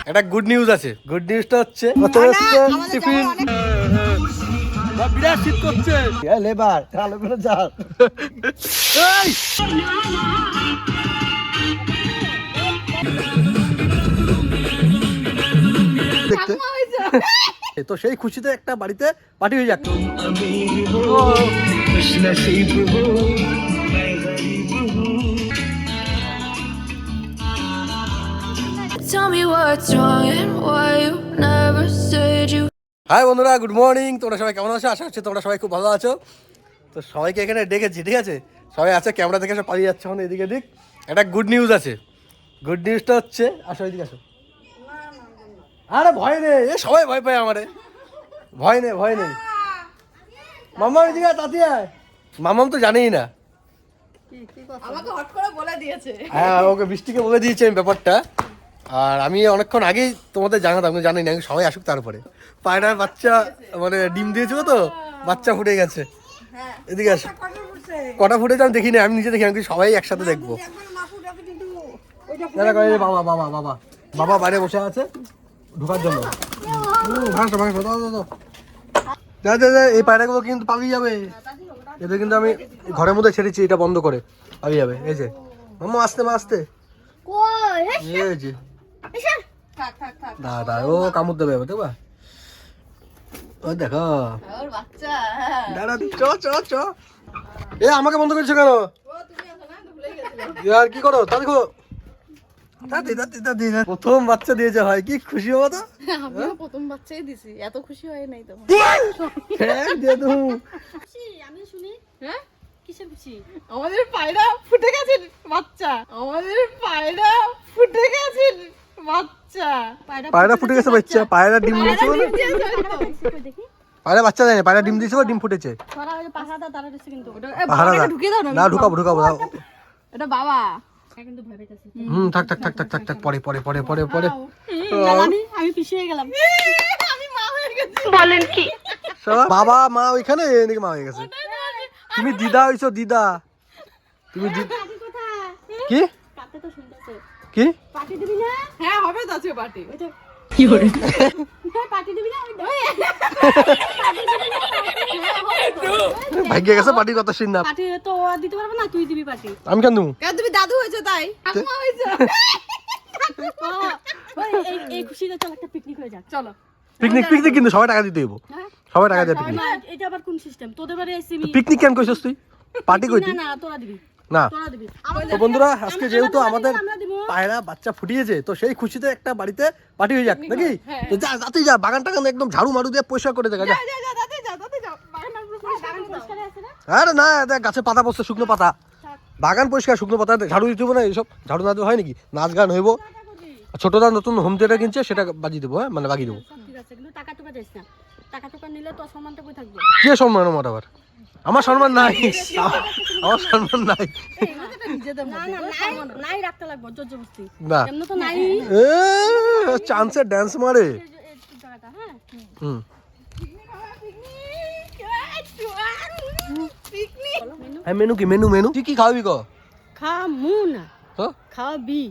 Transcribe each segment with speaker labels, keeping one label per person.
Speaker 1: একটা good news আছে। Good নিউজটা হচ্ছে টিফিন বিরাট শীত করছে।
Speaker 2: লেবার ভালো করে যাও।
Speaker 1: তো সেই খুশিতে একটা বাড়িতে পার্টি হয়ে যাক। হাই বন্ধুরা, গুড মর্নিং। তোমরা সবাই কেমন আছো? আশা করছি তোমরা সবাই খুব ভালো আছো। তো সবাইকে এখানে ডেকেছি, ঠিক আছে? সবাই আছে, ক্যামেরা থেকে সব পালিয়ে যাচ্ছে এখন এদিকে দিক। একটা গুড নিউজ আছে। গুড নিউজটা হচ্ছে, আসো এদিকে আসো। আরে ভয় নেই, এ সবাই ভয় পায় আমারে। ভয় নেই, ভয় নেই। মাম্মা এদিকে তাতিয়া। মাম্মাম তো জানেই না,
Speaker 3: আমাকে হট করে বলে দিয়েছে।
Speaker 1: হ্যাঁ, ওকে বৃষ্টিকে বলে দিয়েছে আমি ব্যাপারটা। আর আমি অনেকক্ষণ আগেই তোমাদের জানাতাম, জানি না, সবাই আসুক তারপরে। পায়রার বাচ্চা মানে ডিম দিয়েছিল তো, বাচ্চা ফুটে গেছে। এদিকে আসো। কটা ফুটেছে আমি দেখিনি, আমি নিজে দেখি, আমি সবাই একসাথে দেখবো। বাবা বাবা বাবা বাবা বাইরে বসে আছে ঢোকার জন্য। এই পায়রাগুলো কিন্তু পালিয়ে যাবে। এদের কিন্তু আমি ঘরের মধ্যে ছেড়েছি, এটা বন্ধ করে পালিয়ে যাবে। এই যে মাম্মা, আসতে মা, আসতে। এই যে দাদা, ও কামড় দেবে, দেখবা? ও দেখো দাদা, চ চ চ। এ আমাকে বন্ধ করেছো কেন? আর কি করো তা দেখো। প্রথম বাচ্চা দিয়েছে, হয় কি খুশি হবো তো।
Speaker 3: আমিও প্রথম বাচ্চাই দিছি, এত খুশি হয় নাই তো। আমি শুনি, হ্যাঁ কিসের খুশি? আমাদের পায়রা ফুটে গেছে বাচ্চা। আমাদের পায়রা ফুটে গেছে বাচ্চা।
Speaker 1: পায়রা ফুটে গেছে বাচ্চা। পায়রা ডিম দিয়েছে বলে পায়রা বাচ্চা দেয়নি, পায়রা ডিম দিয়েছে, ডিম ফুটেছে।
Speaker 3: পাহাড়া তারা দিচ্ছে কিন্তু
Speaker 1: ঢুকিয়ে দাও না, ঢুকাবো ঢুকাবো।
Speaker 3: এটা বাবা কিন্তু ভয় পেতেছে।
Speaker 1: থাক থাক থাক থাক থাক থাক, পরে পরে পরে পরে পরে।
Speaker 3: আমি পিছিয়ে গেলাম। আমি মা হয়ে গেছি। বলেন কি?
Speaker 1: বাবা মা ওইখানে, এদিকে মা হয়ে গেছে। তুমি দিদা হইছো, দিদা। তুমি কি
Speaker 3: কাটতে তো শুনতেছে।
Speaker 1: কি
Speaker 3: পার্টি দিবি না? হ্যাঁ হবে তো আজকে পার্টি। ওইটা
Speaker 1: কি করে
Speaker 3: পার্টি দিবি না?
Speaker 1: ভাগ্যে গেছে পার্টি কথা শুন না।
Speaker 3: পার্টি তো ও দিতে পারবে না, তুই দিবি পার্টি।
Speaker 1: আমি কেন দেবো?
Speaker 3: কেন তুমি দাদু হয়েছো তাই? আম্মা হয়েছো। এই খুশিতে চল একটা পিকনিক হয়ে যাক। চলো
Speaker 1: পিকনিক। পিকনিক কিন্তু সবাই টাকা দিতে দেবো। সবাই টাকা দিয়ে পিকনিক।
Speaker 3: এটা আবার কোন সিস্টেম? তোদের বাড়ি আইছি আমি।
Speaker 1: পিকনিক কেন কইছস তুই? পার্টি কই তুই?
Speaker 3: না তোরা দিবি।
Speaker 1: না
Speaker 3: তোরা দিবি।
Speaker 1: তো বন্ধুরা, আজকে যেহেতু আমাদের পায়রা বাচ্চা ফুটিয়েছে, তো সেই খুশিতে একটা বাড়িতে পার্টি হয়ে যাক নাকি? তো যা, যাতেই যা, বাগান টাগান একদম ঝাড়ু মারু দিয়ে পরিষ্কার করে দেখা যা। আরে না, দেখ গাছে পাতা পড়ছে, শুকনো পাতা। বাগান পরিষ্কার, শুকনো পাতা ঝাড়ু দিতে হবে না? এইসব ঝাড়ু না দেওয়া হয় নাকি? নাচ গান হইব। ছোটদা নতুন হোম থিয়েটার কিনছে, সেটা বাজিয়ে দেবো। হ্যাঁ, মানে বাগিয়ে দেবো।
Speaker 3: টাকা টুকা দিস না। টাকা টুকা নিলে তো সম্মানটা কই থাকবে?
Speaker 1: কি সম্মান আমার? আবার আমার সম্মান নাই, আমার সম্মান নাই।
Speaker 3: নাই রাখতে লাগবে জোরজবস্তি।
Speaker 1: না
Speaker 3: এমন তো নাই।
Speaker 1: এ চান্সে ড্যান্স মারে। হুম, মেনু কি? মেনু মেনু তুই কি খাওয়াবি?
Speaker 3: খামু না
Speaker 1: তো
Speaker 3: খাওয়াবি।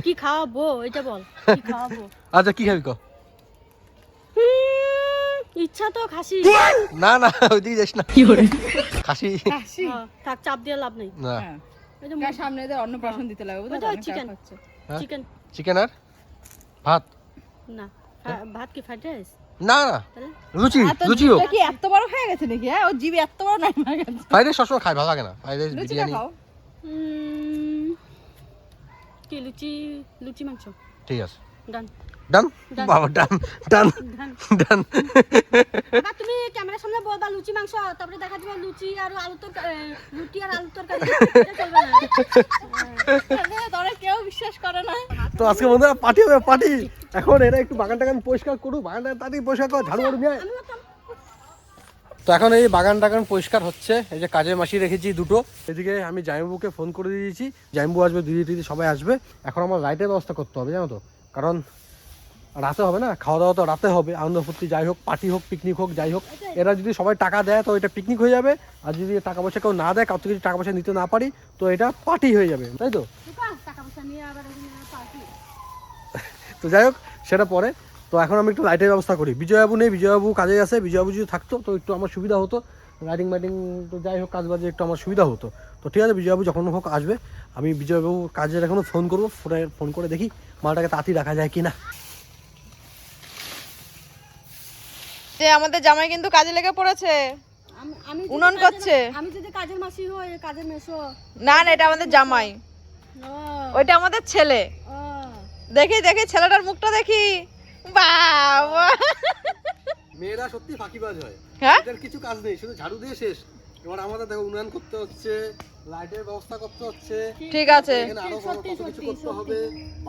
Speaker 3: কি খাওয়াবো এটা বল। কি খাওয়াবো?
Speaker 1: আচ্ছা কি খাবি?
Speaker 3: ইচ্ছা তো খাসি।
Speaker 1: না না, ওইদিকে যাস না।
Speaker 3: কি করে
Speaker 1: খাসি?
Speaker 3: থাক, চাপ দিয়ে লাভ নেই।
Speaker 1: না,
Speaker 3: সামনে এদের অন্নপ্রাশন দিতে লাগবে। চিকেন। চিকেন।
Speaker 1: চিকেন আর ভাত?
Speaker 3: না ভাত কি ফ্রাইড রাইস?
Speaker 1: না না, লুচি। লুচি হোক।
Speaker 3: কি এত বড় হয়ে গেছে নাকি? হ্যাঁ, ও জিভে এত বড় নাই মার গেছে।
Speaker 1: ফ্রাইড রাইস সবসময় খাই, ভালো লাগে না। Fried rice, biryani.
Speaker 3: কি লুচি? লুচি মাংস।
Speaker 1: ঠিক আছে,
Speaker 3: ডান
Speaker 1: ডান। বাবা ডান ডান ডান।
Speaker 3: বাবা তুমি ক্যামেরার সামনে বলবা লুচি মাংস, তারপরে দেখা যাবে লুচি আর আলু তরকারি, লুচি আর আলু তরকারি। এটা চলবে না। তোরা কেউ বিশ্বাস করে না।
Speaker 1: তো আজকে বন্ধুরা পার্টি হবে, পার্টি। এখন এরা একটু বাগান টাগান পরিষ্কার করুক, বাগান টাগান তাড়াতাড়ি পরিষ্কার কর, ঝাড়ু মারু নিয়ে। তো এখন এই বাগান টাগান পরিষ্কার হচ্ছে, এই যে কাজের মাসি রেখেছি দুটো, এদিকে আমি জাইম্বুকে ফোন করে দিয়েছি, জাইম্বু আসবে, দিদি টিদি সবাই আসবে। এখন আমার লাইটের ব্যবস্থা করতে হবে জানো তো, কারণ রাতে হবে না, খাওয়া দাওয়া তো রাতে হবে, আনন্দ ফুর্তি যাই হোক, পার্টি হোক, পিকনিক হোক, যাই হোক, এরা যদি সবাই টাকা দেয় তো এটা পিকনিক হয়ে যাবে, আর যদি টাকা পয়সা কেউ না দেয়, কাউ থেকে যদি টাকা পয়সা নিতে না পারি তো এটা পার্টি হয়ে যাবে, তাই তো?
Speaker 3: টাকা পয়সা নিয়ে আবার পার্টি।
Speaker 1: তো যাই হোক সেটা পরে। তো এখন আমি একটু লাইটের ব্যবস্থা করি, বিজয়বাবু নেই, বিজয়বাবু কাজে আছে, বিজয়বাবু যদি থাকতো তো একটু আমার সুবিধা হতো, লাইটিং মাইটিং তো যাই হোক কাজ বাজে একটু আমার সুবিধা হতো। তো ঠিক আছে, বিজয়বাবু যখন হোক আসবে, আমি বিজয়বাবু কাজের এখনও ফোন করবো, ফোন করে দেখি মালটাকে তাড়াতাড়ি রাখা যায় কি না।
Speaker 4: যে আমাদের জামাই কিন্তু কাজে লেগে পড়েছে,
Speaker 3: আমি
Speaker 4: উনুন করছে।
Speaker 3: আমি যদি কাজের মাসি হই, কাজের মেশো।
Speaker 4: না না, এটা আমাদের জামাই, ওইটা আমাদের ছেলে। দেখি দেখি ছেলেটার মুখটা দেখি, বাবা
Speaker 1: মেয়েরা সত্যি ফাঁকিবাজ হয়,
Speaker 4: হ্যাঁ
Speaker 1: এদের কিছু কাজ নেই, শুধু ঝাড়ু দিয়ে শেষ। এবার আমাদের দেখো উন্নয়ন করতে হচ্ছে, লাইটের ব্যবস্থা করতে হচ্ছে,
Speaker 4: ঠিক আছে,
Speaker 1: এখানে আরো কত কিছু করতে হবে,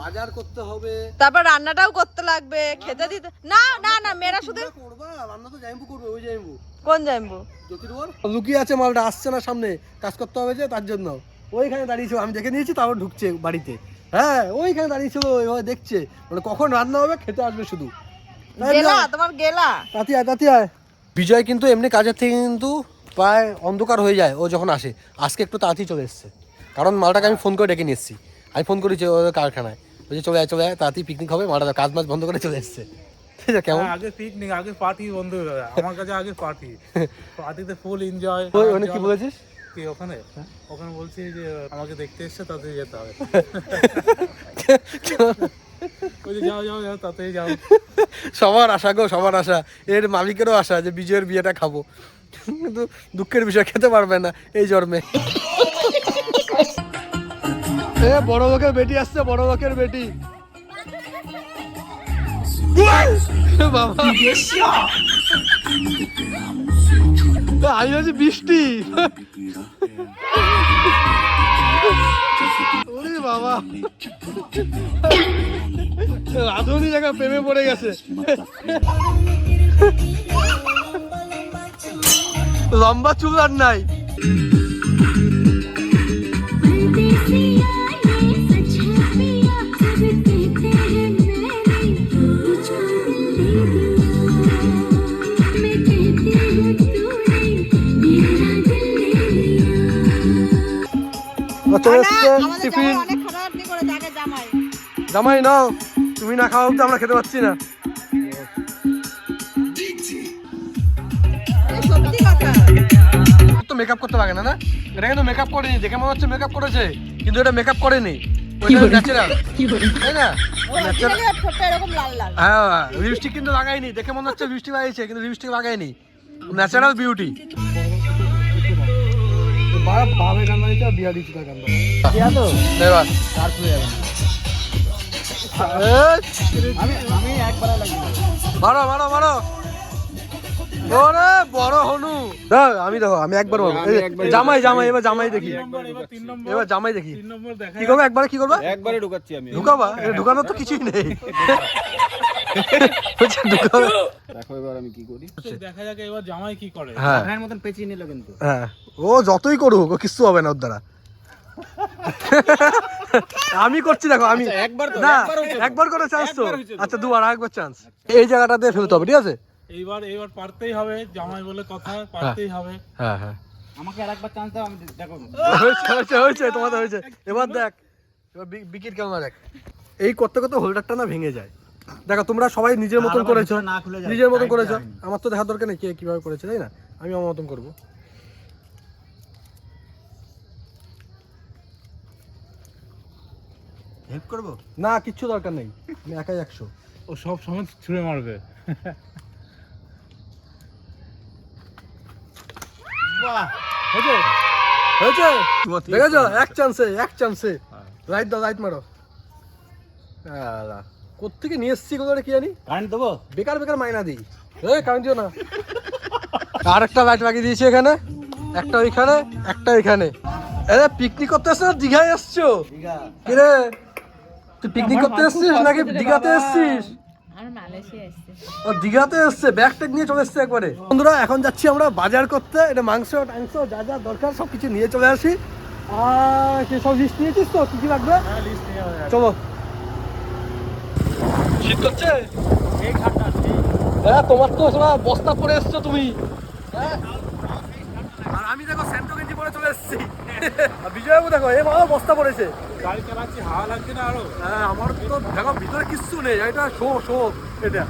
Speaker 1: বাজার করতে হবে,
Speaker 4: তারপর রান্নাটাও করতে লাগবে, খেতে দিতে। না না না, মেয়েরা শুধু
Speaker 1: করবা, রান্না তো জাইম্বু করবে, ওই জাইম্বু
Speaker 4: কোন জানবো।
Speaker 1: লুকিয়ে আছে, মালটা আসছে না সামনে, কাজ করতে হবে যে তার জন্য ওইখানে দাঁড়িয়েছিল, আমি দেখে নিয়েছি, তারপর ঢুকছে বাড়িতে। হ্যাঁ ওইখানে দাঁড়িয়েছিল, ওইভাবে দেখছে, মানে কখন রান্না হবে, খেতে আসবে শুধু।
Speaker 4: গেলা তোমার গেলা।
Speaker 1: তাতি আয়, তাতি আয়। বিজয় কিন্তু এমনি কাজের থেকে কিন্তু প্রায় অন্ধকার হয়ে যায় ও যখন আসে, আজকে একটু তাড়াতাড়ি চলে এসছে, কারণ মালটাকে আমি ফোন করে ডেকে নিয়ে এসেছি, আমি ফোন করেছি ওদের কারখানায়, বলছি চলে আয় তাড়াতাড়ি পিকনিক হবে, মালটা কাজ মাছ বন্ধ করে চলে এসছে। ঠিক আছে, কেমন
Speaker 5: আগে পিকনিক, আগে পার্টি বন্ধ হয়ে যাবে আমার কাছে, আগে পার্টি, পার্টিতে ফুল এনজয়।
Speaker 1: ওখানে কি বলেছিস?
Speaker 5: কি ওখানে ওখানে বলছি যে আমাকে দেখতে এসছে, তাড়াতাড়ি যেতে হবে। ওই যে যাও যাও যাও, তাড়াতাড়ি যাও।
Speaker 1: সবার আশা গো, সবার আশা, এর মালিকেরও আশা যে বিজয়ের বিয়েটা খাবো, কিন্তু দুঃখের বিষয় খেতে পারবে না এই জন্মে। এ বড় লোকের বেটি আসছে, বড় লোকের বেটি। বাবা আমি হচ্ছে বৃষ্টি, ওরে বাবা রাধুনি জায়গা প্রেমে পড়ে গেছে। লম্বা চুল আর নাই। টিফিন জামাই নাও, তুমি না খাওয়া অব্দি আমরা খেতে পাচ্ছি না। তো মেকআপ করতে লাগে না, না এটা কিন্তু মেকআপ করেনি, দেখে মনে হচ্ছে মেকআপ করেছে, কিন্তু এটা মেকআপ করেনি, ন্যাচারাল, তাই না? হ্যাঁ লিপস্টিক কিন্তু লাগাইনি, দেখে মনে হচ্ছে লিপস্টিক লাগাইছে, কিন্তু লিপস্টিক লাগাইনি, ন্যাচারাল বিউটি। ভাবে গান বানিয়েছে, বিয়া দিচ্ছি তার গান এবার
Speaker 2: আমি একবার
Speaker 1: মারো মারো মারো, ওরে বড় হনু। আমি দেখো আমি একবার জামাই জামাই, এবার জামাই দেখি, এবার জামাই দেখি কি করবো, একবারে কি করবো,
Speaker 2: একবারে ঢুকাচ্ছি আমি।
Speaker 1: ঢুকাবা, ঢুকানোর তো কিছুই নেই।
Speaker 2: দেখো এবার আমি কি করি,
Speaker 5: দেখা যাক এবার জামাই কি করে।
Speaker 1: হ্যাঁ
Speaker 2: আপনার মতন পেঁচিয়ে নিল কিন্তু।
Speaker 1: হ্যাঁ ও যতই করুক ও কিচ্ছু হবে না ওর দ্বারা। আমি করছি দেখো, আমি
Speaker 2: একবার তো,
Speaker 1: না
Speaker 2: একবার হয়েছে তো।
Speaker 1: একবার করে চান্স তো,
Speaker 2: একবার হয়েছে তো।
Speaker 1: আচ্ছা দুবার আরেকবার চান্স, এই জায়গাটাতে ফেলতে হবে, ঠিক আছে?
Speaker 5: এইবার পারতেই হবে, জামাই বলে কথা, পারতেই হবে।
Speaker 1: হ্যাঁ হ্যাঁ
Speaker 2: আমাকে আরেকবার চান্স দাও, আমি দেখো।
Speaker 1: হয়েছে হয়েছে হয়েছে, তোমাদের হয়েছে, এবার দেখ, এবার বিকির কেমন দেখ, এই করতে করতে হোল্ডারটা না ভেঙে যায়। দেখো তোমরা সবাই নিজের মতন করেছো,
Speaker 2: না খুলে যায়,
Speaker 1: নিজের মতন
Speaker 2: টাইট
Speaker 1: করেছো,
Speaker 2: যায়নি।
Speaker 1: আমার তো দেখার দরকার নেই কে কিভাবে করেছে, তাই না? আমি আমার মতন করবো।
Speaker 2: হেল্প করবো
Speaker 1: না কিচ্ছু দরকার নেই, আমি একাই 100।
Speaker 5: ও সব সময় ছুঁড়ে মারবে।
Speaker 2: বাহ,
Speaker 1: হয়েছে হয়েছে, দেখেছো এক চান্সে, এক চান্সে রাইট দাও, রাইট মারো। কোত্থেকে নিয়ে এসছি কোথাও কি জানি,
Speaker 2: কারেন্ট দেবো।
Speaker 1: বেকার বেকার মাইনা দিই, এই কারেন্ট দিও না। আর একটা লাইট লাগিয়ে দিয়েছি এখানে, একটা ওইখানে, একটা এখানে। এরে পিকনিক করতে আসছো না দীঘায় আসছো? কিরে তুই পিকনিক করতে এসছিস নাকি দীঘাতে এসছিস?
Speaker 4: আর মালয়েশিয়া এসছে।
Speaker 1: ও দীঘাতে এসছে, ব্যাগ ট্যাগ নিয়ে চলে এসছে একবারে। বন্ধুরা এখন যাচ্ছি আমরা বাজার করতে, এটা মাংস টাংস যা যা দরকার সব কিছু নিয়ে চলে আসি। আর সব লিস্ট নিয়েছিস তো কি কি লাগবে? চলো। শীত করছে? হ্যাঁ তোমার তো বস্তা পরে এসছো তুমি, হ্যাঁ? আর আমি দেখো স্যান্টো গেঞ্জি পরে চলে এসেছি। আর বিজয়বাবু দেখো এ বাবা বস্তা পড়েছে।
Speaker 5: গাড়ি চালাচ্ছি, হাওয়া লাগছে না আরো?
Speaker 1: হ্যাঁ আমার তো দেখো ভিতরে কিচ্ছু নেই, এটা শো শো এটা।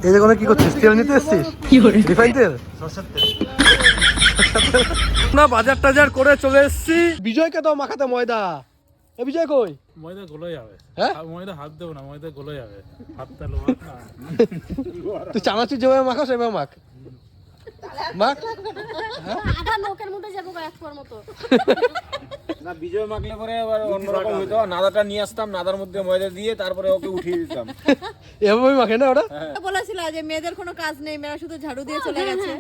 Speaker 1: এই যে কোনো কি করছিস, তেল নিতে এসছিস? কি করে রিফাইন তেল? না বাজার টাজার করে চলে এসেছি। বিজয়কে দাও মাখাতে ময়দা। এ বিজয় কই?
Speaker 5: ময়দা গলে যাবে।
Speaker 1: হ্যাঁ?
Speaker 5: ময়দা হাত দেবো না, ময়দা গলে যাবে। হাতটা লোহার না।
Speaker 1: তুই চানাচুর যেভাবে মাখা সেভাবে মাখ। মাখ।
Speaker 3: আধা নৌকার মধ্যে যাবো এক পর মতো।
Speaker 2: না বিজয় মাখলে পরে আবার অন্যরকম হইতো, নাদাটা নিয়ে আসতাম, নাদার মধ্যে ময়দা দিয়ে তারপরে ওকে উঠিয়ে দিতাম।
Speaker 1: এভাবেই মাখে না ওটা?
Speaker 4: বলেছিল যে মেয়েদের কোনো কাজ নেই, মেয়েরা শুধু ঝাড়ু দিয়ে চলে গেছে।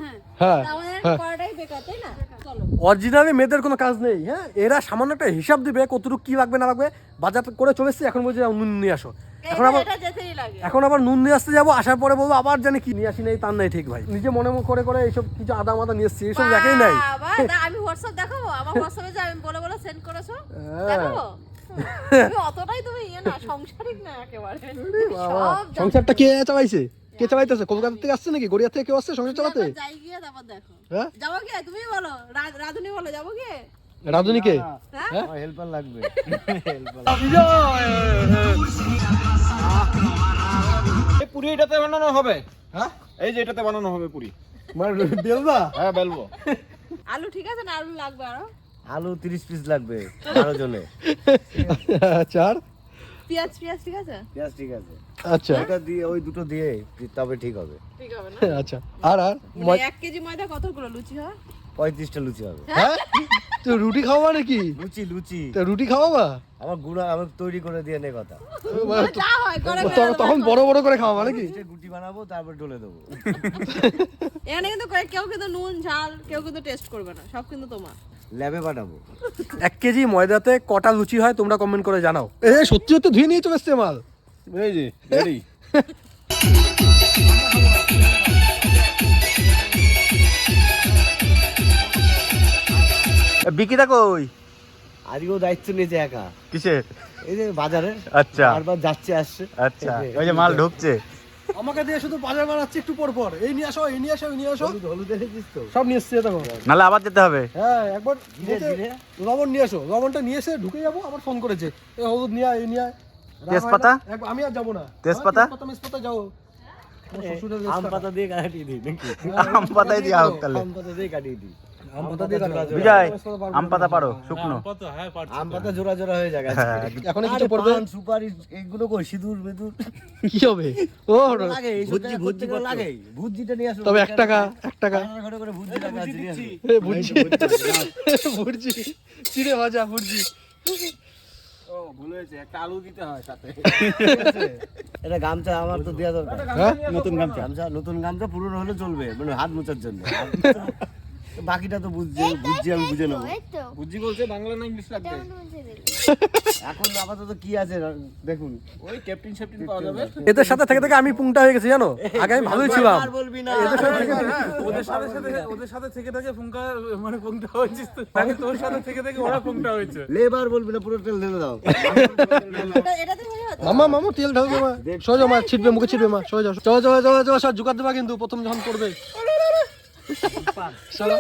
Speaker 1: হ্যাঁ
Speaker 4: আমাদের করাটাই বেকার, তাই না? চলো।
Speaker 1: অরিজিনালি মেয়েদের কোনো কাজ নেই। হ্যাঁ এরা সামান্য একটা হিসাব দিবে কতটুকু কি লাগবে না লাগবে, বাজার করে চলে এসেছি। এখন বলছি নুন নিয়ে আসো, এখন আবার
Speaker 4: এটা যেতেই লাগে।
Speaker 1: এখন আবার নুন নিয়ে আসতে যাবো, আসার পরে বলবো আবার জানি কি নিয়ে আসি নাই, তার নাই ঠিক ভাই। নিজে মনে করে করে এইসব কিছু আদা মাদা নিয়ে এসছি, এইসব দেখেই নাই।
Speaker 4: বাবা, আমি হোয়াটসঅ্যাপ দেখাবো, আমার হোয়াটসঅ্যাপে যে আমি বলে বলে সেন্ড করেছো
Speaker 1: হ্যাঁ।
Speaker 4: দেখাবো। তুমি অতটাই তুমি ইয়ে না, সংসারিক না একেবারে।
Speaker 1: বাবা,
Speaker 4: সব
Speaker 1: সংসারটা কে চালাইছে? কে চালাইতেছে? কলকাতা থেকে আসছে নাকি, গড়িয়া থেকে কেউ আসছে সংসার চালাতে?
Speaker 4: যাই গিয়ে তারপর দেখো।
Speaker 1: হ্যাঁ
Speaker 4: যাবো কে? তুমি বলো, রাধুনি বলো, যাবো কে?
Speaker 1: রাধুনিকে
Speaker 4: হ্যাঁ?
Speaker 2: হেল্পার লাগবে। এই পুরি এটাতে বানানো হবে?
Speaker 1: হ্যাঁ
Speaker 2: এই যে এটাতে বানানো হবে পুরি।
Speaker 1: মানে বেলবা?
Speaker 2: হ্যাঁ বেলবো।
Speaker 4: আলু ঠিক আছে না, আলু লাগবে আরো?
Speaker 2: আলু 30 পিস লাগবে 12 জনে।
Speaker 1: চার
Speaker 4: পেঁয়াজ পেঁয়াজ ঠিক আছে?
Speaker 2: পেঁয়াজ ঠিক আছে।
Speaker 1: আচ্ছা
Speaker 2: এটা দিয়ে ওই দুটো দিয়ে তবে ঠিক হবে।
Speaker 4: ঠিক হবে না?
Speaker 1: আচ্ছা আর আর
Speaker 4: মানে 1 কেজি ময়দা কতগুলো লুচি হয়?
Speaker 2: 35টা লুচি হবে।
Speaker 1: হ্যাঁ তুই রুটি খাওয়া নাকি?
Speaker 2: লুচি লুচি
Speaker 1: তা রুটি খাওয়াবা?
Speaker 2: আমার গুড়া আমি তৈরি করে দিয়ে নে কথা।
Speaker 4: যা হয় করে
Speaker 1: তখন বড় বড় করে খাওয়াবা নাকি?
Speaker 2: গুটি বানাবো তারপর ডলে দেবো।
Speaker 4: এখানে কিন্তু কেউ কিন্তু নুন ঝাল কেউ কিন্তু টেস্ট করবে না, সব কিন্তু তোমার।
Speaker 2: ল্যাবে বানাবো।
Speaker 1: 1 কেজি ময়দাতে কটা লুচি হয় তোমরা কমেন্ট করে জানাও। এ সত্যি সত্যি ধুয়ে নিয়ে চলে এসছে মাল।
Speaker 2: এই যে রেডি।
Speaker 1: বিকিটা কই?
Speaker 2: আজকেও দায়িত্ব নিয়েছে একা।
Speaker 1: কিসে?
Speaker 2: এই যে বাজারে
Speaker 1: আচ্ছা
Speaker 2: বারবার যাচ্ছে আসছে।
Speaker 1: আচ্ছা ওই যে মাল ঢুকছে। আমাকে দিয়ে শুধু বাজার বানাচ্ছে একটু পর পর, এই নিয়ে আসো এই নিয়ে আসো এই নিয়ে আসো,
Speaker 2: হলুদ এনেছিস তো?
Speaker 1: সব নিয়ে এসছে দেখো।
Speaker 6: নাহলে আবার যেতে হবে।
Speaker 1: হ্যাঁ একবার
Speaker 2: ধীরে ধীরে।
Speaker 1: লবণ নিয়ে আসো, লবণটা নিয়ে এসে ঢুকে যাবো, আবার ফোন করেছে এই হলুদ নিয়ে আয়, এই নিয়ে আয়।
Speaker 6: তেজপাতা?
Speaker 1: আমি আর যাবো না।
Speaker 6: তেজপাতা?
Speaker 1: তেজপাতা যাও। আমার শ্বশুরের
Speaker 2: আম
Speaker 1: রেস্তা।
Speaker 2: পাতা দিয়ে কাটিয়ে দিই নাকি?
Speaker 6: আম পাতাই দিয়ে হোক তাহলে।
Speaker 2: আম পাতা দিয়ে কাটিয়ে দিই।
Speaker 1: আম পাতা দিয়ে কাটো।
Speaker 6: বিজয় আম পাতা পারো শুকনো?
Speaker 5: কত? হ্যাঁ পারছি।
Speaker 2: আম পাতা জোড়া জোড়া হয়ে যায়।
Speaker 1: এখন কিছু পড়বে?
Speaker 2: সুপারি এইগুলো কই সিঁদুর মেদুর
Speaker 1: কি হবে? ও
Speaker 2: লাগে ভুজি ভুজি লাগে। ভুজিটা নিয়ে আসো।
Speaker 1: তবে 1 টাকা 1 টাকা
Speaker 2: ঘরে করে ভুজি লাগা আছে নিয়ে আসো।
Speaker 1: ভুরজি ভুরজি চিড়ে ভাজা ভুরজি।
Speaker 2: ও ভুল হয়েছে, একটা আলু দিতে হয় সাথে। এটা গামছা আমার তো দেয়া দরকার।
Speaker 1: হ্যাঁ
Speaker 2: নতুন গামছা নতুন গামছা পুরনো হলে চলবে, মানে হাত মোছার জন্য। বাকিটা তো বুঝছি আমি বুঝে নেবো। বুঝি বলছে বাংলা না ইংলিশ লাগবে? এখন আপাতত কি আছে দেখুন, ওই ক্যাপ্টেন শ্যাপ্টেন পাওয়া যাবে।
Speaker 1: এদের সাথে থেকে থেকে আমি পুংটা হয়ে গেছি জানো, আগে আমি ভালোই ছিলাম।
Speaker 2: আর বলবি না।
Speaker 5: ওদের সাথে থেকে থেকে ফুঙ্কা মানে ফুঙ্কা হয়েছিস তো, আগে তোর সাথে থেকে থেকে ওরা ফুঙ্কা হয়েছে।
Speaker 2: লেবার বলবি না, পুরো তেল ঢেলে দাও।
Speaker 4: এটাতে মনে হচ্ছে
Speaker 1: মামা তেল ঢাল দে মা, সরে যাও মা, ছিটবে মুখে ছিটবে মা, সরে যাও। চলো সব জোগাড় দেবা কিন্তু প্রথম যখন করবে। চলো।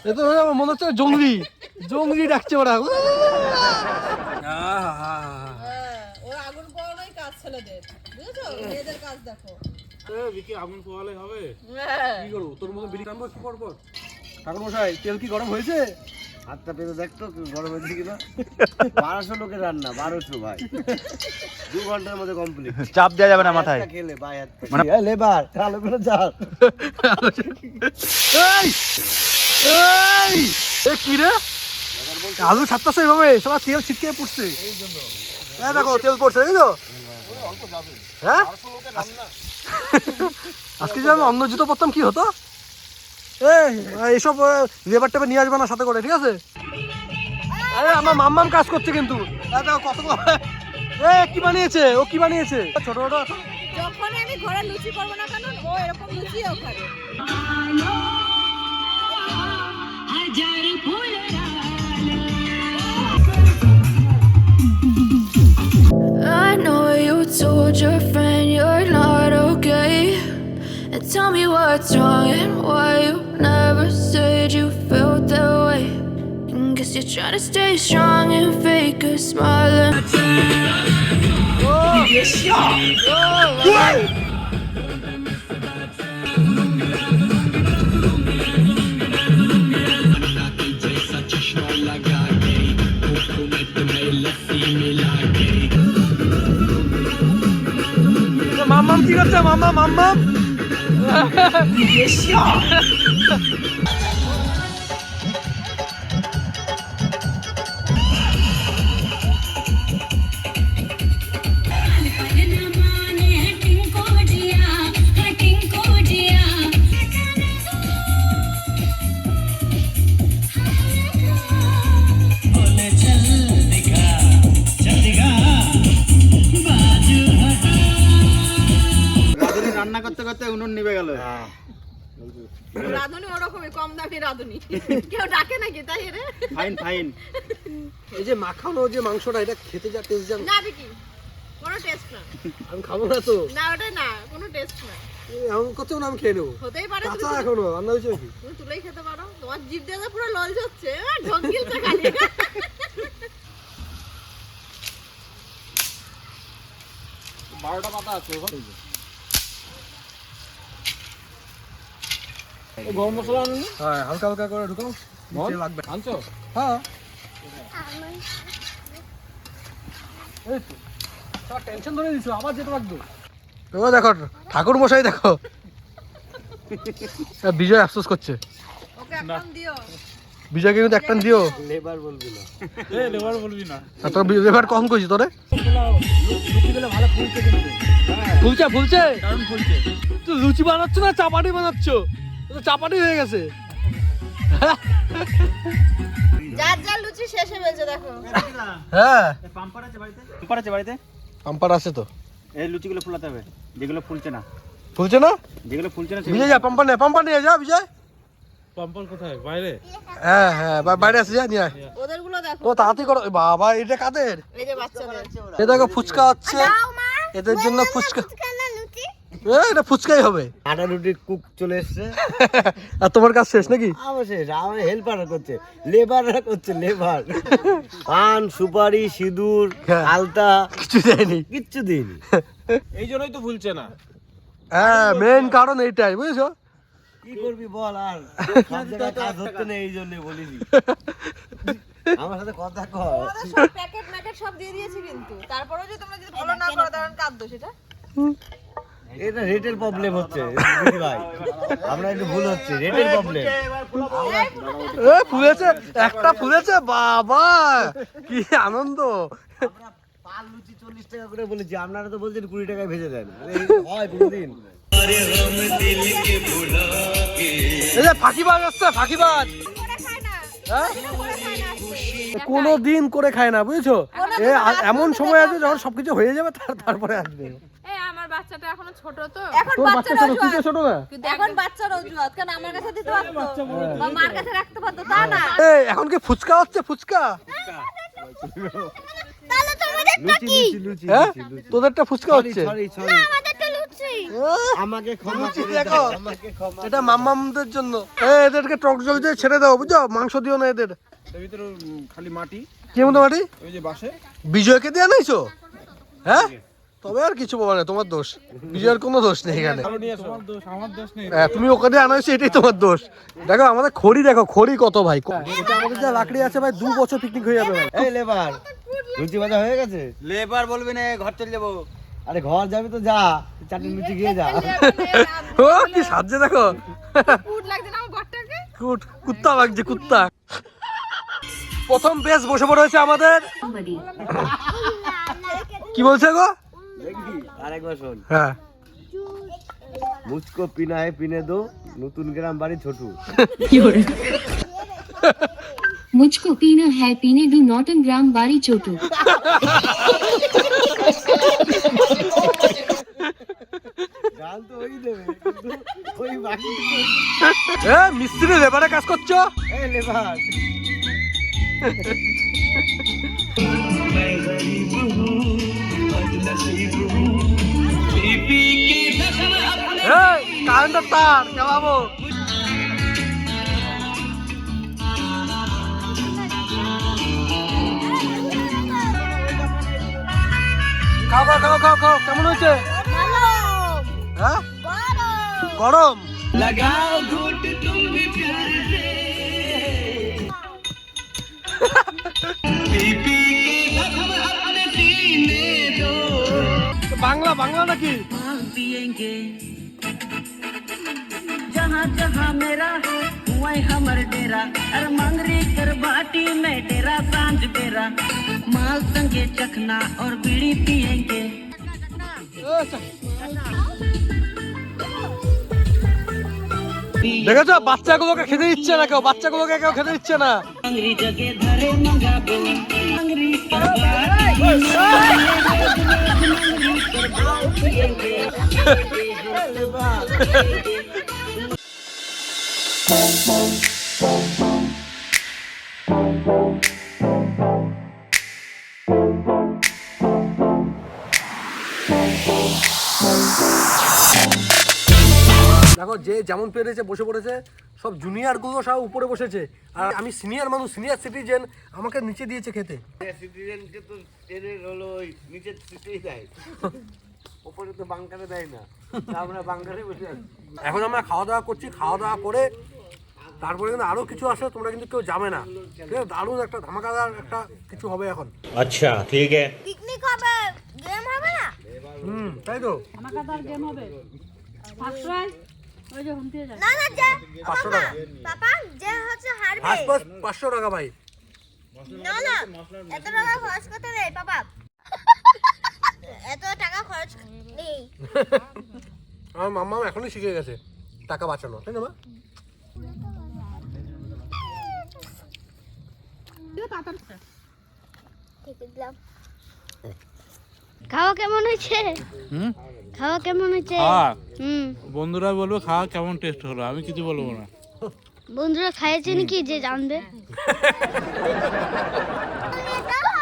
Speaker 1: এ তো আমার মনে হচ্ছে জঙ্গলি ডাকছে ওরা।
Speaker 4: ওর আগুন পোড়ানোই কাজ ছেলেদের, বুঝেছো? মেয়েদের কাজ দেখো।
Speaker 5: বিকি আগুন পোয়ালে হবে?
Speaker 1: কি করবো তোর মতো বিড়ি টানবো একটু পর পর? ঠাকুর মশাই তেল কি গরম হয়েছে?
Speaker 2: হাতটা পেতে দেখতো গরম হয়েছে কিনা। 1200 লোকের রান্না, 1200 ভাই, 2 ঘন্টার মধ্যে কমপ্লিট।
Speaker 6: চাপ দেওয়া যাবে না মাথায়।
Speaker 2: খেলে ভাই মানে লেবার ভালো করে যাও।
Speaker 1: এই এই এ কি রে, আলু ছাড়তেছে এইভাবে, সবার তেল ছিটকে পড়ছে। এই দেখো তেল পড়ছে, এই তো। হ্যাঁ আজকে যদি আমি অন্য জুতো পরতাম কি হতো? এইসব লেবার টেবার নিয়ে আসবে না সাথে করে, ঠিক আছে? আরে আমার মাম্মাম কাজ করছে কিন্তু। দেখো কত এ কি বানিয়েছে, ও কি বানিয়েছে ছোট ছোট।
Speaker 4: যখন আমি ঘরে লুচি করবো না কেন, ও এরকম লুচিও খাবে।
Speaker 7: I know you told your friend you're not okay. And tell me what's wrong and why you never said you felt that way. And guess you're trying to stay strong and fake a smile.
Speaker 1: মাম্মাম কি করছে, মাম্মা মাম্মাম?
Speaker 6: রান্না করতে করতে উনুন নিভে গেল।
Speaker 4: রাঁধুনি ওরকমই কম দামি রাঁধুনি, কেউ ডাকে নাকি তাই রে?
Speaker 6: Fine fine.
Speaker 1: এই যে মাখানো যে মাংসটা, এটা খেতে যা টেস্ট জানো।
Speaker 4: না দেখি কোনো টেস্ট না,
Speaker 1: আমি খাবো না তো।
Speaker 4: না ওটা না, কোনো টেস্ট না।
Speaker 1: এমন করছো না, আমি খেয়ে নেবো।
Speaker 4: হতেই পারে
Speaker 1: কাঁচা এখনো রান্না হয়েছে নাকি?
Speaker 4: তুমি তুলেই খেতে পারো, তোমার জিভ দিয়ে তো পুরো লল যাচ্ছে, ঢোক গিলছে খালি।
Speaker 5: গরম মশলা আনুনি?
Speaker 1: হ্যাঁ, হালকা হালকা করে ঢুকাও। নিচে লাগবে।
Speaker 5: আনছো?
Speaker 1: হ্যাঁ। এই তো। সব টেনশন ধরে দিছো, আবার যেতে লাগবে। তো দেখো ঠাকুর মশাই দেখো। বিজয় আফসোস করছে।
Speaker 4: ওকে একদম দিও।
Speaker 1: বিজয়কে কিন্তু একটা দিও।
Speaker 2: লেবার বলবি না।
Speaker 5: লেবার বলবি না।
Speaker 1: আর তোর লেবার কম কইছি তোরে।
Speaker 2: লুচি দিলে ভালো ফুলছে কিন্তু।
Speaker 1: ফুলছে ফুলছে।
Speaker 5: কারণ ফুলছে।
Speaker 1: তুই লুচি বানাচ্ছ না চাপাটি বানাচ্ছ? তো চাপাটি হয়ে গেছে।
Speaker 4: যার যার লুচি শেষে হয়েছে দেখো।
Speaker 1: হ্যাঁ,
Speaker 6: পাম্পার আছে বাড়িতে? পাম্পার আছে বাড়িতে?
Speaker 1: পাম্পার আছে তো।
Speaker 6: এই লুচিগুলো ফুলাতে হবে, যেগুলো ফুলছে না।
Speaker 1: ফুলছে না?
Speaker 6: যেগুলো ফুলছে না
Speaker 1: বিজয় যা পাম্পার নিয়ে যা বিজয়।
Speaker 5: পাম্পল কোথায়? বাইরে?
Speaker 1: হ্যাঁ হ্যাঁ, বাইরে আছে, যা নিয়ে আয়।
Speaker 4: ওদেরগুলো দেখো,
Speaker 1: ও তাড়াতাড়ি করো। বাবা, এটা কাদের?
Speaker 4: এই যে বাচ্চাদের।
Speaker 1: এ দেখো ফুচকা হচ্ছে, এদের জন্য ফুচকা। এটা ফুচকাই হবে।
Speaker 2: আটা রুটি কুক চলে এসছে।
Speaker 1: আর তোমার কাজ শেষ নাকি?
Speaker 2: অবশ্যই আমার হেল্পার করছে, লেবাররা করছে, লেবার। পান সুপারি সিঁদুর
Speaker 1: হ্যাঁ।
Speaker 2: আলতা
Speaker 1: কিছু দেয়নি।
Speaker 2: কিচ্ছু দিইনি।
Speaker 5: এই জন্যই তো ফুলছে না।
Speaker 1: হ্যাঁ, মেন কারণ এইটাই, বুঝেছো?
Speaker 2: কি করবি বল, আর সব জায়গায় কাজ হচ্ছে না, এই জন্য বলিনি। আমার সাথে কথা কর।
Speaker 4: ওদের সব প্যাকেট ম্যাকেট সব দিয়ে দিয়েছি, কিন্তু তারপরেও যে তোমরা যদি ফলো না করো তখন কাঁদ দোষ এটা।
Speaker 2: এটা রেটের প্রবলেম হচ্ছে দিদি ভাই, আমরা একটু ভুল হচ্ছে, রেটের প্রবলেম।
Speaker 1: এ ফুলেছে, একটা ফুলেছে, বাবা কি আনন্দ।
Speaker 2: আমরা পাল লুচি 40 টাকা করে বলেছি, আপনারা তো বলছেন 20 টাকায় ভেজে দেন। এই হয় কোনদিন?
Speaker 1: এই যে ফাঁকিবাজ আসছে, ফাঁকিবাজ। হ্যাঁ? কোনোদিন করে খায় না, বুঝেছো? এমন সময় আছে যখন সবকিছু হয়ে যাবে, তারপরে আসবে।
Speaker 3: এই আমার বাচ্চাটা এখনো ছোট তো,
Speaker 4: এখন
Speaker 1: তোর বাচ্চা
Speaker 4: বাচ্চার
Speaker 1: ছোট, তুই তো
Speaker 4: অজুহাত,
Speaker 1: ছোট না?
Speaker 4: কিন্তু এখন বাচ্চার অজুহাত, কারণ আমার কাছে দিতে পারতো বা মার কাছে রাখতে পারতো, তা না।
Speaker 1: এই এখন কি ফুচকা হচ্ছে, ফুচকা?
Speaker 4: তাহলে তোমাদের
Speaker 2: লুচি লুচি লুচি
Speaker 1: হ্যাঁ,
Speaker 2: লুচি।
Speaker 1: তোদেরটা ফুচকা হচ্ছে।
Speaker 2: সরি সরি,
Speaker 4: আমাদেরটা লুচি।
Speaker 2: আমাকে ক্ষমা
Speaker 1: লুচি
Speaker 2: করে
Speaker 1: দেখো।
Speaker 2: দাও, আমাকে ক্ষমা।
Speaker 1: এটা মাম্মামদের জন্য। এদেরকে টক জল দিয়ে ছেড়ে দাও, বুঝছো? মাংস দিও না এদের।
Speaker 5: এর ভিতরে খালি মাটি,
Speaker 1: কি মতো মাটি?
Speaker 5: ওই যে বাসে।
Speaker 1: বিজয়কে দিয়ে আনাইছো? হ্যাঁ, তবে আর কিছু বলবো না, তোমার দোষ। বিজয়ের কোনো দোষ নেই এখানে।
Speaker 5: ভালো নিয়ে এসো। আমার দোষ নেই।
Speaker 1: হ্যাঁ, তুমি ওকে দিয়ে আনাইছো, এটাই তোমার দোষ। দেখো আমাদের খড়ি, দেখো খড়ি কত ভাই। এটা আমাদের যা লাকড়ি আছে ভাই, 2 বছর পিকনিক হয়ে যাবে ভাই।
Speaker 2: এই লেবার, লুচি ভাজা হয়ে গেছে?
Speaker 6: লেবার বলবি না, ঘর চলে যাবো।
Speaker 2: আরে ঘর যাবি তো যা, চারটে লুচি খেয়ে যা।
Speaker 1: ও কি সাজছে দেখো।
Speaker 4: ফুড লাগছে না আমার ঘরটাকে।
Speaker 1: কুত্তা লাগছে, কুত্তা। প্রথম বেশ বসে পড়ে হয়েছে আমাদের। কি বলছে গো?
Speaker 2: দেখবি আরেকবার শোন।
Speaker 1: হ্যাঁ,
Speaker 2: মুঝকো পিনা है पीने दो, নতুন গ্রাম বাড়ি ছোটু।
Speaker 8: मुझको पीना है पीने दो नॉटन ग्राम बारी चोटू
Speaker 2: গাল তো ওই দেবে কিন্তু ওই বাকি
Speaker 1: এ মিস্ত্রি লেবারে কাজ করছো?
Speaker 2: এই লেবার
Speaker 1: কারেন্টের তার কেলাবো। খাও খাও খাও খাও খাও, কেমন হয়েছে? হ্যাঁ গরম। বাংলা বাংলা নাকি?
Speaker 9: जहाँ जहाँ मेरा हुआ हमर डेरा अर मंगरी कर बाटी में डेरा सांझ बेरा माल संगे चखना और बीड़ी पियेंगे
Speaker 1: দেখেছো বাচ্চাগুলোকে খেতে দিচ্ছে না কেউ, বাচ্চাগুলোকে কেউ খেতে দিচ্ছে না।
Speaker 9: मंगरी जगह धरे मंगाबो मंगरी कर
Speaker 1: দেখো যে যেমন পেরেছে বসে পড়েছে, সব জুনিয়র গুলো সব উপরে বসেছে, আর আমি সিনিয়র মানুষ, সিনিয়র সিটিজেন, আমাকে নিচে দিয়েছে খেতে।
Speaker 2: সিটিজেনকে তো ট্রেনের হলো ওই নিচের সিটেই দেয়, উপরে তো বাংকারে দেয় না, আমরা বাংকারে বসে আছি।
Speaker 1: এখন আমরা খাওয়া দাওয়া করছি, খাওয়া দাওয়া করে তারপরে কিন্তু আরো কিছু আসে, তোমরা কিন্তু কেউ যাবে না, ঠিক আছে? দারুণ একটা ধামাকাদার একটা কিছু হবে এখন।
Speaker 6: আচ্ছা ঠিক আছে।
Speaker 3: পিকনিক হবে, গেম হবে না?
Speaker 1: তাই তো।
Speaker 3: ধামাকাদার গেম হবে। ফার্স্ট প্রাইজ ওই যে হুমতে যায়।
Speaker 10: না না যে
Speaker 1: 500 টাকা
Speaker 10: পাপা যে হচ্ছে হারবে
Speaker 1: ফার্স্ট 500 টাকা ভাই।
Speaker 10: না না এত টাকা খরচ করতে নেই পাপা এত টাকা খরচ নেই
Speaker 1: আমার মাম্মা এখনই শিখে গেছে টাকা বাঁচানো, তাই না মা?
Speaker 10: খাওয়া কেমন হয়েছে? খাওয়া কেমন হয়েছে?
Speaker 5: বন্ধুরা বলবো খাওয়া কেমন টেস্ট হলো, আমি কিছু বলবো না।
Speaker 10: বন্ধুরা খাইছে নাকি যে জানবে।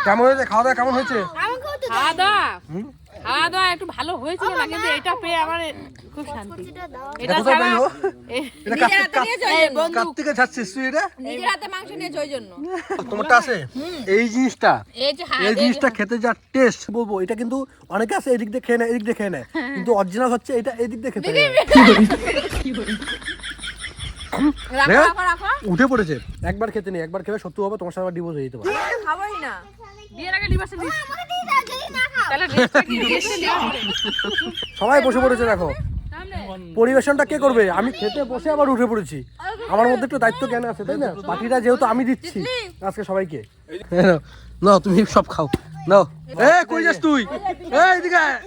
Speaker 1: কেমন হয়েছে খাওয়া দাওয়া, কেমন হয়েছে?
Speaker 4: খাওয়া দাওয়া একটু ভালো হয়েছিল না, কিন্তু এটা পেয়ে আমার খুব শান্তি।
Speaker 1: এটা কোথায় পেলো? এটা কার্তিকে যাচ্ছিস তুই? এটা
Speaker 4: নিজের হাতে মাংস নিয়ে জয় জন্য
Speaker 1: তোমারটা আছে এই জিনিসটা, এই জিনিসটা খেতে যা টেস্ট বলবো, এটা কিন্তু অনেকে আছে এদিক দিয়ে খেয়ে নেয়, এদিক দিয়ে খেয়ে নেয়, কিন্তু অরিজিনাল হচ্ছে এটা এদিক দিয়ে খেতে নেয়। উঠে পড়েছে, একবার খেতে নেই, একবার খেলে সত্যি হবে তোমার সাথে আবার ডিভোর্স হয়ে যেতে পারে।
Speaker 4: খাবোই না, বিয়ের আগে ডিভোর্স দিস।
Speaker 1: সবাই বসে পড়েছে, দেখো পরিবেশনটা কে করবে? আমি খেতে বসে আবার উঠে পড়েছি, আমার মধ্যে একটু দায়িত্ব জ্ঞান আছে, তাই না? বাকিটা যেহেতু আমি দিচ্ছি আজকে সবাইকে। নাও তুমি সব খাও, নাও। এ কই যাস তুই? এই এদিকে আয়।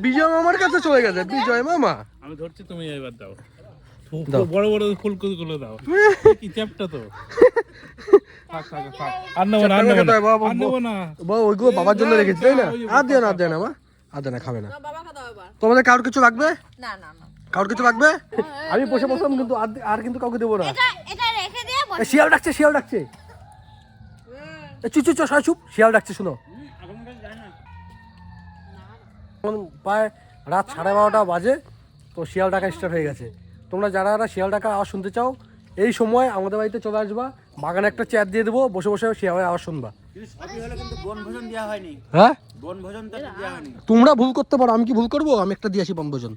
Speaker 1: বিজয় মামার কাছে চলে গেছে, বিজয় মামা।
Speaker 5: আমি ধরছি, তুমি এবার দাও। বড় বড় ফুলকপিগুলো দাও, কি চ্যাপটা তো। আর নেবো না, আর নেবো না, আর নেবো না।
Speaker 1: ওইগুলো বাবার জন্য রেখেছি, তাই না? আর দেয় না, আর দেয় না মা, আর দেয় না, খাবে না। তোমাদের কারোর কিছু লাগবে?
Speaker 4: না না না,
Speaker 1: কারোর কিছু লাগবে? আমি বসে বসলাম, কিন্তু আর কিন্তু কাউকে দেবো না।
Speaker 10: এটা রেখে দিয়ে
Speaker 1: এ, শিয়াল ডাকছে, শিয়াল ডাকছে। চুপ চুপ সবাই চুপ, শিয়াল ডাকছে, শুনো। এখন প্রায় রাত 12:30 বাজে, তো শিয়াল ডাকা স্টার্ট হয়ে গেছে। তোমরা যারা যারা শিয়াল ডাকা আওয়াজ শুনতে চাও, এই সময় আমাদের বাড়িতে চলে আসবা, বাগানে একটা চেয়ার দিয়ে দেবো, বসে বসে শিয়ালের আওয়াজ শুনবা।
Speaker 6: কিন্তু বনভোজন দেওয়া হয়নি,
Speaker 1: হ্যাঁ
Speaker 6: বনভোজন তো দেওয়া হয়নি।
Speaker 1: তোমরা ভুল করতে পারো, আমি কি ভুল করবো? আমি একটা দিয়ে আসি বনভোজন।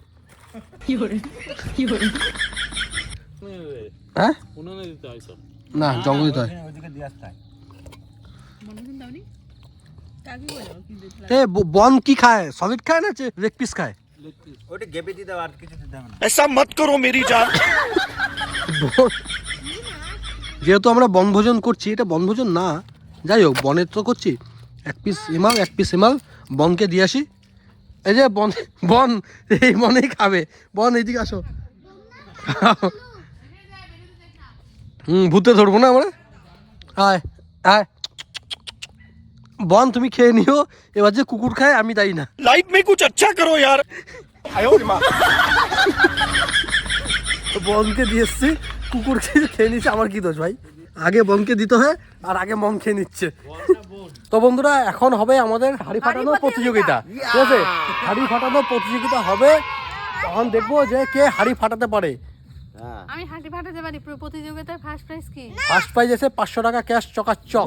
Speaker 1: হ্যাঁ
Speaker 5: উনুনে দিতে হয় সব।
Speaker 1: না, জঙ্গল দিতে হয়।
Speaker 6: ওইদিকে দিয়ে আসতে হয়।
Speaker 1: এ বন কি খায়? সলিড খায় না লেগ পিস খায়?
Speaker 6: ওইটা গেপে দিতে হবে, আর কিছু দিতে হবে না।
Speaker 1: ऐसा मत करो मेरी जान। যেহেতু আমরা বনভোজন করছি, এটা বনভোজন না, যাই হোক বনের তো করছি, এক পিস হিমাল বনকে দিয়ে আসি। এই যে বন বন এই বনেই খাবে, বন এইদিকে আসো। ভূতে ধরবো না আমরা, আয় আয় বন তুমি খেয়ে নিও, এবার যে কুকুর খায় আমি দায়ী না। লাইফ মে কুছ আচ্ছা করো ইয়ার। বনকে দিয়ে এসছি, কুকুর খেয়ে নিচ্ছে, আমার কি দোষ ভাই? আগে বনকে দিতে হয় আর আগে মন খেয়ে নিচ্ছে। তো বন্ধুরা এখন হবে আমাদের হাড়ি ফাটানোর প্রতিযোগিতা, ঠিক আছে? হাড়ি ফাটানোর প্রতিযোগিতা হবে, তখন দেখবো যে কে হাড়ি ফাটাতে পারে।
Speaker 3: আমি হাঁটি ফাটাতে পারি। প্রতিযোগিতায় ফার্স্ট প্রাইজ কি?
Speaker 1: ফার্স্ট প্রাইজ আছে 500 টাকা ক্যাশ চকাচক।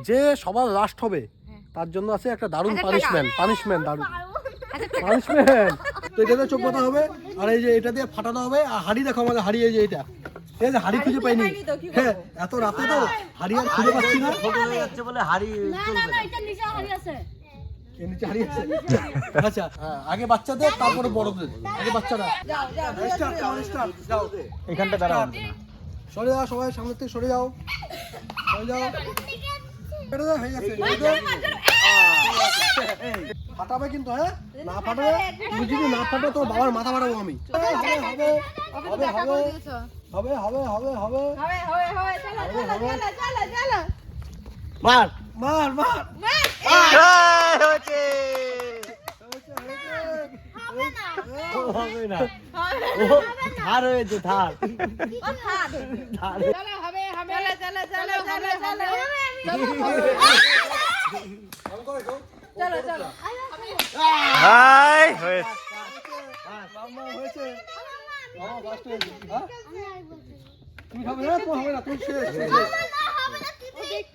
Speaker 1: যে সবার লাস্ট হবে তার জন্য আছে একটা দারুণ পানিশমেন্ট দারুণ পানিশমেন্ট। তো এটাতে চোখ বাঁধা হবে, আর এই যে এটা দিয়ে ফাটানো হবে। আর হাড়ি দেখো আমাদের হাড়ি, এই যে এটা, এই যে হাড়ি খুঁজে পাইনি। হ্যাঁ এত রাতে তো হাড়ি আর খুঁজে পাচ্ছি না।
Speaker 2: ছোট হয়ে যাচ্ছে বলে হাড়ি চলবে না।
Speaker 3: এটা নিচে হাড়ি আছে।
Speaker 1: এর নিচে হাড়ি আছে। আচ্ছা আগে বাচ্চাদের তারপরে বড়দের, আগে বাচ্চারা। যাও
Speaker 6: এখানটা দাঁড়াও।
Speaker 1: সরে যাও সবাই, সামনে থেকে সরে যাও, সরে যাও। হয়ে গেছে, ফাটাবে কিন্তু, হ্যাঁ না ফাটাবে, তুমি যদি না ফাটো তো বাবার মাথা ফাটাবো আমি। হবে হবে হবে হবে হবে হবে হবে।
Speaker 2: মার
Speaker 1: মার মার
Speaker 2: হবে না, থার হয়েছে, থার।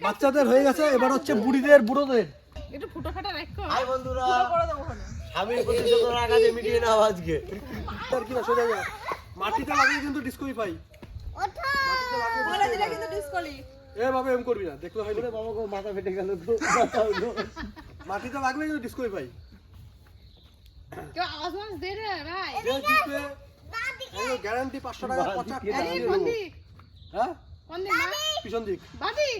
Speaker 1: বাচ্চাদের হয়ে গেছে, এবার হচ্ছে বুড়িদের বুড়োদের।
Speaker 3: একটু ফুটো ফাটা রাখো।
Speaker 2: হাই বন্ধুরা, স্বামীর প্রতিযোগিতার আগে মিটিয়ে নাও আজকে।
Speaker 1: আর কি না, সোজা যাও। মাটিতে লাগলে কিন্তু ডিসকোয়ালিফাই।
Speaker 3: বলে দিলে কিন্তু ডিসকলি।
Speaker 1: এ বাবা এম করবি না, দেখলে হয় না।
Speaker 2: বাবা গো, মাথা ফেটে গেল তো।
Speaker 1: মাটিতে লাগলে কিন্তু ডিসকোয়ালিফাই।
Speaker 3: কেউ আওয়াজ মাস দে রে ভাই।
Speaker 1: যে জিতবে এই গ্যারান্টি 500 টাকা পচাক।
Speaker 3: কোন দিক?
Speaker 1: হ্যাঁ
Speaker 3: কোন দিক মা?
Speaker 1: পিছন দিক
Speaker 3: বাদি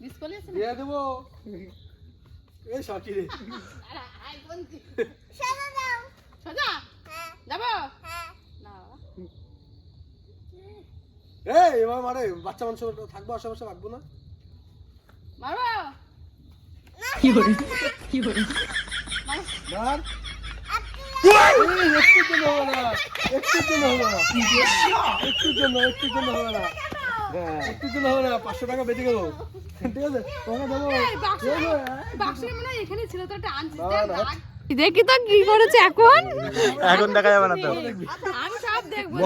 Speaker 3: ডিসকলি আছে না?
Speaker 1: দিয়ে দেবো। এই শাকি রে,
Speaker 3: আরে আই কোন দিক? সোজা যাও। সোজা? হ্যাঁ। যাবো? হ্যাঁ। না।
Speaker 1: এই এবার মারে, বাচ্চা মানুষ থাকবো, আশেপাশে রাখবো না।
Speaker 3: মারবো?
Speaker 1: মার। একটুর জন্য হবে না, একটুর জন্য হবে না, একটুর জন্য হবে না, একটুর জন্য হবে না। 500 টাকা বেঁচে গেল, ঠিক আছে? তোমাকে দেবো।
Speaker 3: বাক্সের মনে হয় এখানে ছিল, তো একটা আনছিস দেখ। দেখি তো কি করেছে এখন।
Speaker 6: এখন দেখা যাবে না তো।
Speaker 3: আমি সব দেখবো।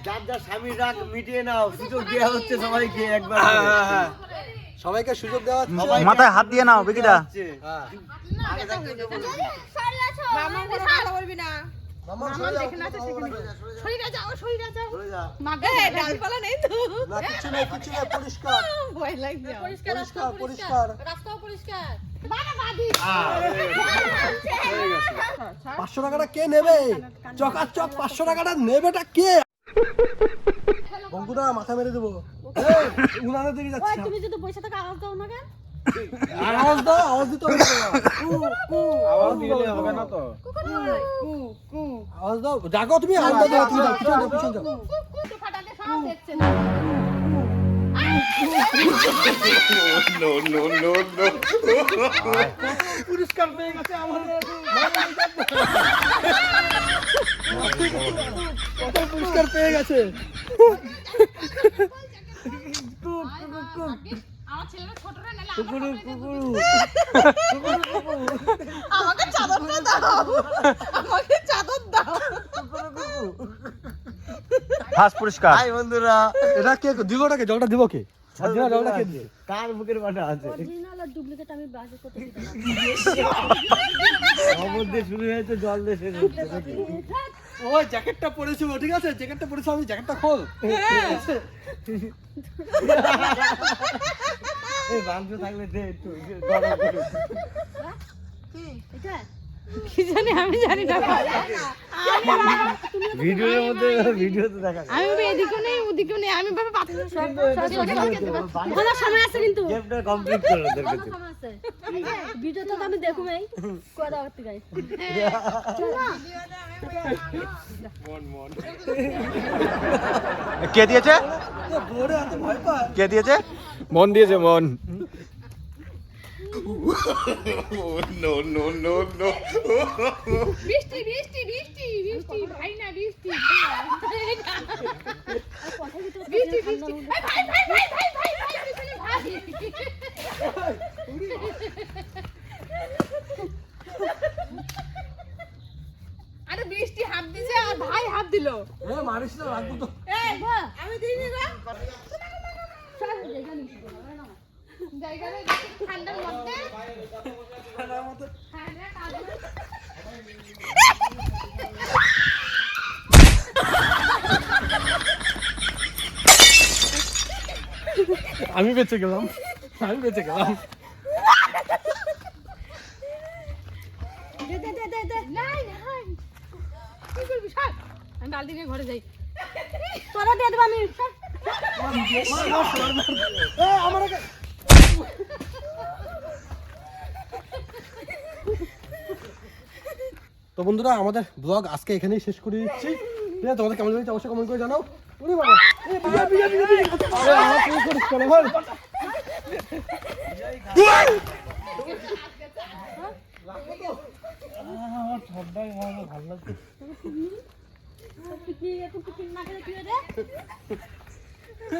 Speaker 2: যার যার স্বামীর রাগ মিটিয়ে নাও, সুযোগ দেওয়া হচ্ছে সবাইকে একবার।
Speaker 1: সবাইকে সুযোগ দেওয়া হচ্ছে।
Speaker 6: মাথায় হাত দিয়ে নাও বিকিটা।
Speaker 1: হ্যাঁ
Speaker 2: আগে থাকতে দেবো।
Speaker 3: মামা কথা বলবি না।
Speaker 1: মামা
Speaker 3: মামা যেখানে আছে সেখানে। সরিয়ে যাও, সরিয়ে যাও।
Speaker 2: চলে যা।
Speaker 3: মাগে ডালপালা নেই তো।
Speaker 1: না কিছু নেই, কিছু নেই, পরিষ্কার
Speaker 3: ভয় লাগছে। পরিষ্কার,
Speaker 1: পরিষ্কার পরিষ্কার।
Speaker 3: রাস্তাও পরিষ্কার। বাবা বাদি।
Speaker 1: 500 টাকাটা কে নেবে? চকাচক 500 টাকাটা নেবেটা কে? বঙ্কুদা মাথা মেরে দেবো। উনানের দিকে
Speaker 3: ওই
Speaker 1: যাচ্ছে।
Speaker 3: তুমি যদি পয়সা টাকা আওয়াজ দাও না কেন?
Speaker 1: আওয়াজ দাও, আওয়াজ দিতে হবে।
Speaker 6: আওয়াজ দিলে হবে না তো।
Speaker 1: আওয়াজ দাও, জাগো তুমি, আওয়াজ দাও, তুমি যাও, পিছন যাও, পিছন যাও।
Speaker 3: তো ফাটাতে সব দেখছে না।
Speaker 1: পুরস্কার পেয়ে গেছে আমাদের। কত পুরস্কার পেয়ে গেছে।
Speaker 3: আমার ছেলেরা ছোটরা নালে
Speaker 4: আমাকে চাদরটা দাও, আমাকে চাদর দাও।
Speaker 6: ফার্স্ট পুরস্কার।
Speaker 2: হাই বন্ধুরা,
Speaker 1: এটা কে দিবটাকে জলটা দিব কে? জলটা কে দিবে?
Speaker 2: কার বুকের বাটা আছে?
Speaker 3: অরিজিনাল আর ডুপ্লিকেট আমি বাজে করতে দিই।
Speaker 2: খবর দিয়ে শুরু হয়েছে, জল দিয়ে শেষ হচ্ছে নাকি?
Speaker 1: ওই জ্যাকেটটা পরেছি, ঠিক আছে? জ্যাকেটটা পরেছি আমি, জ্যাকেটটা খোল।
Speaker 2: এই মাংস থাকলে দে একটু গরম করে।
Speaker 3: এটা কি জানি, আমি জানি না।
Speaker 2: ভিডিওর মধ্যে ভিডিওতে দেখা যায়।
Speaker 3: আমি এদিকে নেই ওদিকে নেই, আমি ভাবে পাথর কোনো সময় আছে কিন্তু।
Speaker 2: গেমটা কমপ্লিট করো ওদের কাছে।
Speaker 3: সময় আছে। ভিডিওটা তো আমি দেখুমই কোথা করতে গাই।
Speaker 6: কে দিয়েছে? কে দিয়েছে?
Speaker 5: মন দিয়েছে মন।
Speaker 3: বৃষ্টি বৃষ্টি বৃষ্টি বৃষ্টি ভাই না বৃষ্টি বৃষ্টি বৃষ্টি ভাই ভাই ভাই ভাই ভাই ভাই ভাই আরে বৃষ্টি হাত দিছে আর ভাই হাত দিল।
Speaker 1: মারিস না, রাখবো তো।
Speaker 3: এই বাহ আমি দিইনি গো সব জায়গা নিস জায়গা রে ঠান্ডার মধ্যে ঠান্ডা কাজ
Speaker 1: আমি বেঁচে গেলাম, আমি বেঁচে গেলাম।
Speaker 3: দে দে দে দে দে নাই নাই কি করবি সর আমি বালতি নিয়ে ঘরে যাই তোরা দিয়ে দেব আমি
Speaker 1: তো বন্ধুরা আমাদের ব্লগ আজকে এখানেই শেষ করে দিচ্ছি। ঠিক আছে, তোমাদের কেমন লেগেছে অবশ্যই কমেন্ট করে জানাও। ওরে বাবা, আরে আমার কি করিস কেন ভাই?
Speaker 3: পিকনিক একটু পিকনিক না করে কি রে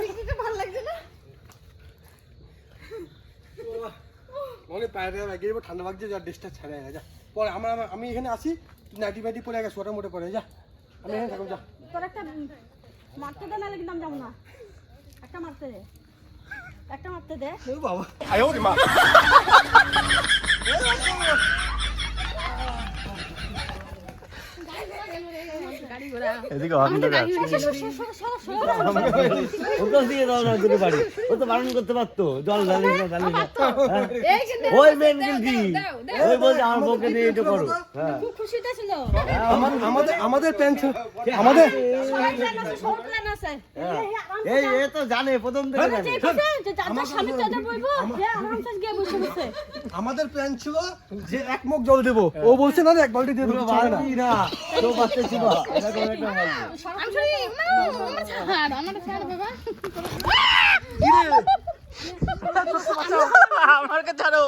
Speaker 3: পিকনিকটা ভালো লাগছে না
Speaker 1: মনে পায়রে লাগিয়ে দেবো, ঠান্ডা লাগছে, যা ড্রেসটা ছাড়ে যা। পরে আমি এখানে আসি, তুই নাইটি ফাইটি পরে আগে সোয়েটার মোটে পরে যা, আমি এখানে থাকবো যা।
Speaker 3: তোর একটা মারতে দে না কিন্তু আমি যাবো না একটা মারতে দে একটা মারতে দে
Speaker 1: ও বাবা,
Speaker 3: গাড়ি ঘোড়া
Speaker 6: এদিকে অন্ধকার।
Speaker 2: ওটা দিয়ে দাও না দুটো বাড়ি, ও তো বারণ করতে পারতো, জল ঢালিস না ঢালিস না।
Speaker 3: এই কিন্তু
Speaker 2: ওই মেন কি ওই বলছে আমার বউকে দিয়ে এটা করো। হ্যাঁ
Speaker 3: খুব খুশিতে ছিল
Speaker 1: আমাদের প্যান্ট ছিল, আমাদের
Speaker 3: সবাই প্ল্যান আছে সব প্ল্যান আছে
Speaker 2: এই এ তো জানে প্রথম থেকে জানে।
Speaker 3: যার স্বামী চাঁদা বইবো যে আরামসে গিয়ে বসে বসে
Speaker 1: আমাদের প্ল্যান ছিল যে এক মগ জল দেবো, ও বলছে না এক বালতি দিয়ে দেবো, ছাড়ে না।
Speaker 2: বাড়ি না তো বাচ্চা ছিল এরকম একটা বলছে।
Speaker 3: আমি শুনি আমার ছাড় আমার ছাড় বাবা
Speaker 6: আমাকে ছাড়ো।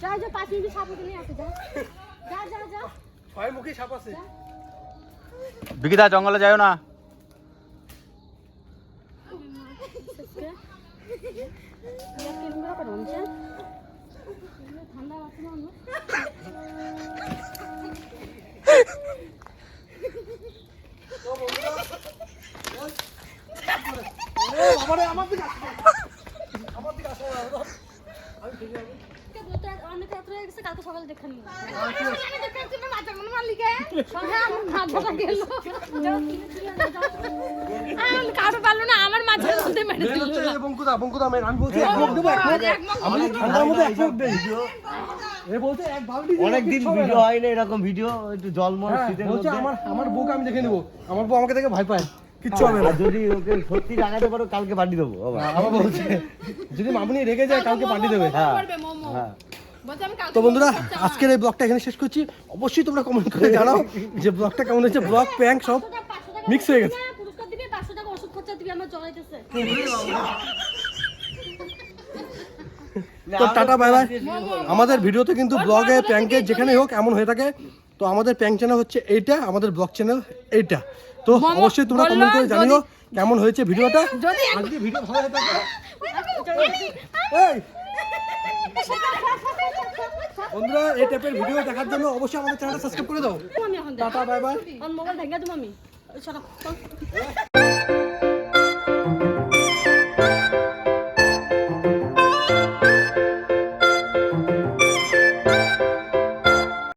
Speaker 3: যা যা 5 মিনিট সাপ নিয়ে আসে যা যা যা যা
Speaker 1: ছয় মুখী সাপ আছে।
Speaker 6: বিকিদা জঙ্গলে যাও না।
Speaker 3: ঠান্ডা লাগছে না অনেক রাত্রে হয়ে গেছে, কালকে সকালে দেখে নিও কারো পারলো না আমার মাঝে মধ্যে মেরে দিল
Speaker 1: বঙ্কুদা বঙ্কুদা আমি বলছি এক মগ দেবো, এক মগ। আমি ঠান্ডার মধ্যে এক মগ দেই। এ বলছে এক বালতি দিয়ে
Speaker 2: অনেকদিন
Speaker 1: কিচ্ছু হবে
Speaker 2: ভিডিও
Speaker 1: না।
Speaker 2: হয় না এরকম ভিডিও, একটু জলমল
Speaker 1: হ্যাঁ,
Speaker 2: শীতের
Speaker 1: বলছে
Speaker 2: মধ্যে।
Speaker 1: আমার বউকে আমি দেখে নেবো, আমার বউ আমাকে দেখে ভয় পায়, কিচ্ছু হবে না।
Speaker 2: আর যদি ওকে সত্যি লাগাতে পারো কালকে পাঠিয়ে দেবো আবার।
Speaker 1: আমার বলছে যদি মামুনি রেগে যায় কালকে পাঠিয়ে দেবে।
Speaker 2: হ্যাঁ
Speaker 3: মোমো
Speaker 2: হ্যাঁ
Speaker 3: বলতে আমি কালকে
Speaker 1: তো বন্ধুরা আজকের এই ব্লগটা এখানে শেষ করছি। অবশ্যই তোমরা কমেন্ট করে জানাও যে ব্লগটা কেমন হয়েছে। ব্লগ প্র্যাঙ্ক সব মিক্স হয়ে গেছে।
Speaker 3: পুরস্কার দিবি 500 টাকা ওষুধ খরচা দিবি আমার জ্বলাইতেছে
Speaker 1: তো টাটা বাই বাই। আমাদের ভিডিওতে কিন্তু ব্লগে প্র্যাঙ্কে যেখানে হোক এমন হয়ে থাকে। তো আমাদের প্র্যাঙ্ক চ্যানেল হচ্ছে এইটা, আমাদের ব্লগ চ্যানেল এইটা। তো অবশ্যই তোমরা কমেন্ট করে জানিও কেমন হয়েছে ভিডিওটা। যদি ভিডিও ভালো হয়ে থাকে এই বন্ধুরা এই টাইপের ভিডিও দেখার জন্য অবশ্যই আমাদের চ্যানেলটা সাবস্ক্রাইব করে দাও।
Speaker 3: আমি এখন
Speaker 1: টাটা বাই বাই।
Speaker 3: মোবাইল ভেঙে দেবো আমি